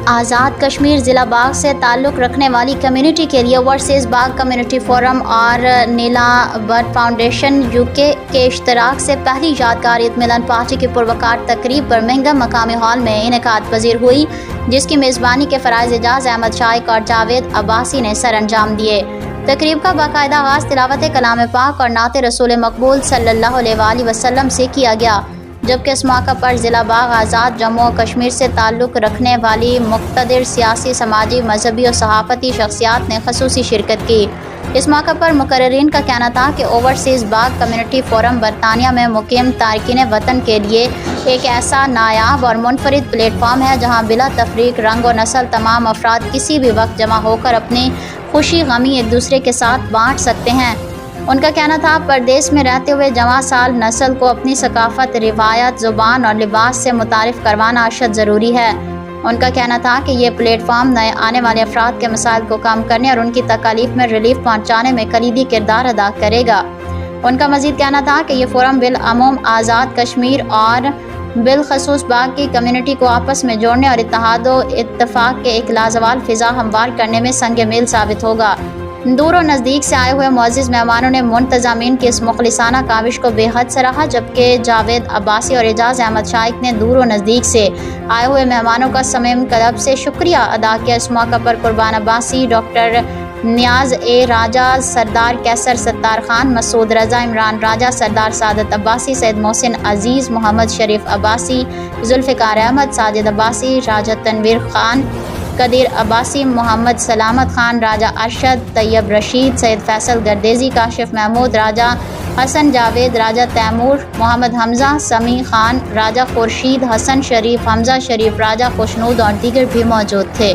آزاد کشمیر ضلع باغ سے تعلق رکھنے والی کمیونٹی کے لیے اوورسیز باغ کمیونٹی فورم اور نیلا برڈ فاؤنڈیشن UK کے اشتراک سے پہلی یادگار عید ملن پارٹی کی پروقار تقریب برمنگھم مقامی ہال میں انعقاد پذیر ہوئی، جس کی میزبانی کے فرائض اعزاز احمد شائق اور جاوید عباسی نے سر انجام دیے۔ تقریب کا باقاعدہ آغاز تلاوت کلام پاک اور نعت رسول مقبول صلی اللہ علیہ وآلہ وسلم سے کیا گیا، جبکہ اس موقع پر ضلع باغ آزاد جموں و کشمیر سے تعلق رکھنے والی مقتدر سیاسی، سماجی، مذہبی اور صحافتی شخصیات نے خصوصی شرکت کی۔ اس موقع پر مقررین کا کہنا تھا کہ اوورسیز باغ کمیونٹی فورم برطانیہ میں مقیم تارکین وطن کے لیے ایک ایسا نایاب اور منفرد پلیٹ فارم ہے جہاں بلا تفریق رنگ و نسل تمام افراد کسی بھی وقت جمع ہو کر اپنی خوشی غمی ایک دوسرے کے ساتھ بانٹ سکتے ہیں۔ ان کا کہنا تھا پردیس میں رہتے ہوئے جوان سال نسل کو اپنی ثقافت، روایت، زبان اور لباس سے متعارف کروانا اشد ضروری ہے۔ ان کا کہنا تھا کہ یہ پلیٹ فارم نئے آنے والے افراد کے مسائل کو کم کرنے اور ان کی تکالیف میں ریلیف پہنچانے میں کلیدی کردار ادا کرے گا۔ ان کا مزید کہنا تھا کہ یہ فورم بالعموم آزاد کشمیر اور بالخصوص باغ کی کمیونٹی کو آپس میں جوڑنے اور اتحاد و اتفاق کے ایک لازوال فضا ہموار کرنے میں سنگ میل ثابت ہوگا۔ دور و نزدیک سے آئے ہوئے معزز مہمانوں نے منتظمین کی اس مخلصانہ کاوش کو بے حد سراہا، جبکہ جاوید عباسی اور اعجاز احمد شائق نے دور و نزدیک سے آئے ہوئے مہمانوں کا صمیم قلب سے شکریہ ادا کیا۔ اس موقع پر قربان عباسی، ڈاکٹر نیاز راجہ، سردار کیسر ستار خان، مسعود رضا، عمران راجہ، سردار سعادت عباسی، سید محسن عزیز، محمد شریف عباسی، ذوالفقار احمد، ساجد عباسی، راجہ تنویر خان، قدیر عباسی، محمد سلامت خان، راجہ ارشد، طیب رشید، سید فیصل گردیزی، کاشف محمود، راجہ حسن جاوید، راجہ تیمور، محمد حمزہ، سمیع خان، راجہ خورشید، حسن شریف، حمزہ شریف، راجہ خوشنود اور دیگر بھی موجود تھے۔